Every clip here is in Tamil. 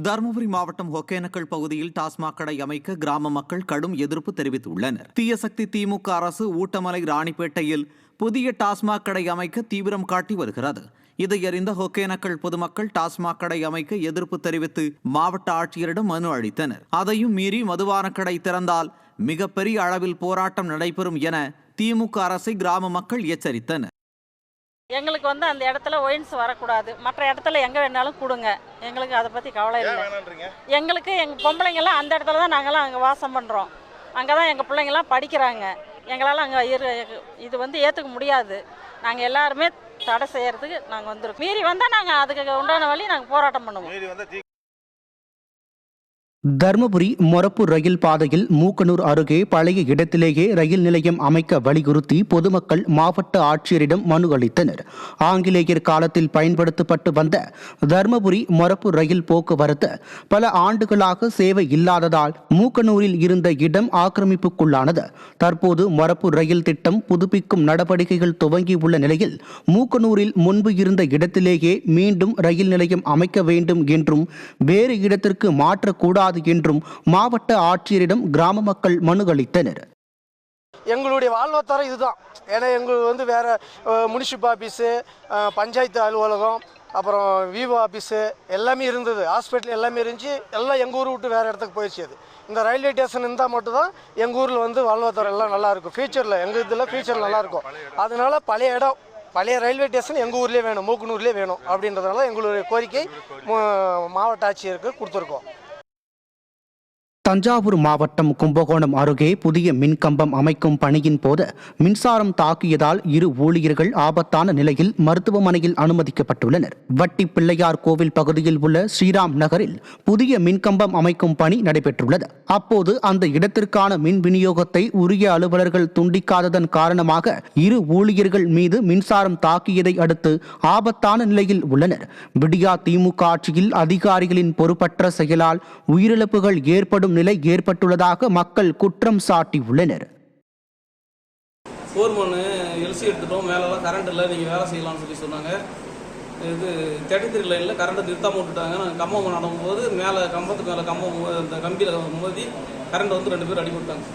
தருமபுரி மாவட்டம் ஒகேனக்கல் பகுதியில் டாஸ்மாக் கடை அமைக்க கிராம மக்கள் கடும் எதிர்ப்பு தெரிவித்துள்ளனர். தீயசக்தி திமுக அரசு ஊட்டமலை ராணிப்பேட்டையில் புதிய டாஸ்மாக் கடை அமைக்க தீவிரம் காட்டி வருகிறது. இதையறிந்த ஒகேனக்கல் பொதுமக்கள் டாஸ்மாக் கடை அமைக்க எதிர்ப்பு தெரிவித்து மாவட்ட ஆட்சியரிடம் மனு அளித்தனர். அதையும் மீறி மதுபான கடை திறந்தால் மிகப்பெரிய அளவில் போராட்டம் நடைபெறும் என திமுக அரசை கிராம மக்கள் எச்சரித்தனர். எங்களுக்கு அந்த இடத்துல ஒயின்ஸ் வரக்கூடாது, மற்ற இடத்துல எங்கே வேணாலும் கொடுங்க, எங்களுக்கு அதை பற்றி கவலை இல்லை. எங்களுக்கு எங்கள் பொம்பளைங்கெல்லாம் அந்த இடத்துல தான் நாங்கள்லாம் அங்கே வாசம் பண்ணுறோம், அங்கே தான் எங்கள் பிள்ளைங்கள்லாம் படிக்கிறாங்க. எங்களால் அங்கே இது ஏற்றுக்க முடியாது. நாங்கள் எல்லாருமே தடை செய்கிறதுக்கு நாங்கள் வந்துருக்கோம். மீறி வந்தால் நாங்கள் அதுக்கு உண்டான வழி நாங்கள் போராட்டம் பண்ணுவோம். தருமபுரி மொரப்பூர் ரயில் பாதையில் மூக்கனூர் அருகே பழைய இடத்திலேயே ரயில் நிலையம் அமைக்க வலியுறுத்தி பொதுமக்கள் மாவட்ட ஆட்சியரிடம் மனு அளித்தனர். ஆங்கிலேயர் காலத்தில் பயன்படுத்தப்பட்டு வந்த தருமபுரி மொரப்பூர் ரயில் போக்குவரத்து பல ஆண்டுகளாக சேவை இல்லாததால் மூக்கனூரில் இருந்த இடம் ஆக்கிரமிப்புக்குள்ளானது. தற்போது மொரப்பூர் ரயில் திட்டம் புதுப்பிக்கும் நடவடிக்கைகள் துவங்கியுள்ள நிலையில் மூக்கனூரில் முன்பு இருந்த இடத்திலேயே மீண்டும் ரயில் நிலையம் அமைக்க வேண்டும் என்றும் வேறு இடத்திற்கு மாற்றக்கூடாது என்றும் மாவட்ட ஆட்சியரிடம் கிராம மக்கள் மனு அளித்தனர். எங்களுடைய வாழ்வாதாரம் இதுதான். ஏன்னா எங்களுக்கு வேற முனிசிபல் ஆஃபீஸு, பஞ்சாயத்து அலுவலகம், அப்புறம் விவோ ஆஃபீஸு எல்லாமே இருந்தது, ஹாஸ்பிட்டல் எல்லாமே இருந்துச்சு. எல்லாம் எங்கள் ஊர் விட்டு வேறு இடத்துக்கு போயிடுச்சு. அது இந்த ரயில்வே ஸ்டேஷன் இருந்தால் மட்டும்தான் எங்கள் ஊரில் வாழ்வாதாரம் எல்லாம் நல்லாயிருக்கும். ஃபியூச்சரில் எங்கள் இதில் ஃபியூச்சர் நல்லாயிருக்கும். அதனால பழைய இடம், பழைய ரயில்வே ஸ்டேஷன் எங்கள் ஊர்லேயே வேணும், மூக்கனூர்லேயே வேணும். அப்படின்றதுனால எங்களுடைய கோரிக்கை மாவட்ட ஆட்சியருக்கு கொடுத்துருக்கோம். தஞ்சாவூர் மாவட்டம் கும்பகோணம் அருகே புதிய மின்கம்பம் அமைக்கும் பணியின் போது மின்சாரம் தாக்கியதால் 2 ஊழியர்கள் ஆபத்தான நிலையில் மருத்துவமனையில் அனுமதிக்கப்பட்டுள்ளனர். வட்டி பிள்ளையார் கோவில் பகுதியில் உள்ள ஸ்ரீராம் நகரில் புதிய மின்கம்பம் அமைக்கும் பணி நடைபெற்றுள்ளது. அப்போது அந்த இடத்திற்கான மின் விநியோகத்தை உரிய அலுவலர்கள் துண்டிக்காததன் காரணமாக 2 ஊழியர்கள் மீது மின்சாரம் தாக்கியதை அடுத்து ஆபத்தான நிலையில் உள்ளனர். விடியா திமுக ஆட்சியில் அதிகாரிகளின் பொறுப்பற்ற செயலால் உயிரிழப்புகள் ஏற்படும் நிலை ஏற்பட்டுள்ளதாக மக்கள் குற்றம் சாட்டியுள்ளனர். எல்சி எடுத்துட்டோம், மேலெல்லாம் கரண்ட் இல்லை, நீங்கள் வேலை செய்யலாம்னு சொல்லி சொன்னாங்க. இது 33 லைனில் கரண்ட்டை நிறுத்தாம விட்டுட்டாங்க. நாங்கள் கம்பம் நடும்போது மேலே கம்பத்துக்கு மேலே கம்பம் இந்த கம்பியில் மோதி கரண்ட் 2 பேர் அடிபட்டாங்க.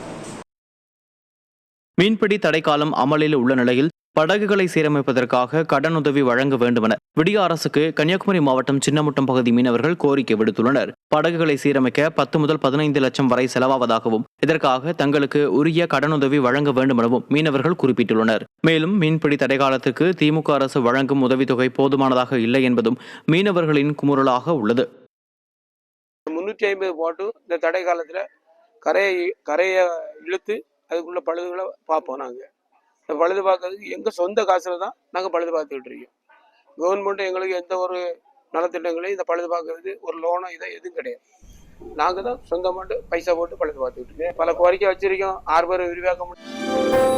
மீன்பிடி தடைக்காலம் அமலில் உள்ள நிலையில் படகுகளை சீரமைப்பதற்காக கடனுதவி வழங்க வேண்டுமென விடிய அரசுக்கு கன்னியாகுமரி மாவட்டம் சின்னமுட்டம் பகுதி மீனவர்கள் கோரிக்கை விடுத்துள்ளனர். படகுகளை சீரமைக்க 10 முதல் 15 லட்சம் வரை செலவாவதாகவும் இதற்காக தங்களுக்கு உரிய கடனுதவி வழங்க வேண்டுமெனவும் மீனவர்கள் குறிப்பிட்டுள்ளனர். மேலும் மீன்பிடி தடைக்காலத்துக்கு திமுக அரசு வழங்கும் உதவித்தொகை போதுமானதாக இல்லை என்பதும் மீனவர்களின் குமுறலாக உள்ளது. 350 போட்டு இந்த தடை காலத்தில் கரையை இழுத்து அதுக்குள்ள பழுதுகளை பார்ப்போம். நாங்கள் இந்த பழுது பார்க்கறதுக்கு எங்கள் சொந்த காசில் தான் நாங்கள் பழுது பார்த்துக்கிட்டு இருக்கோம். கவர்மெண்ட் எங்களுக்கு எந்த ஒரு நலத்திட்டங்களையும் இந்த பழுது பார்க்கறதுக்கு ஒரு லோனோ இதை எதுவும் கிடையாது. நாங்கள் தான் சொந்தமாட்டு பைசா போட்டு பழுது பார்த்துக்கிட்டு இருக்கோம். பல கோரிக்கை வச்சிருக்கோம். 6 பேர் விரிவாக்க முடியும்.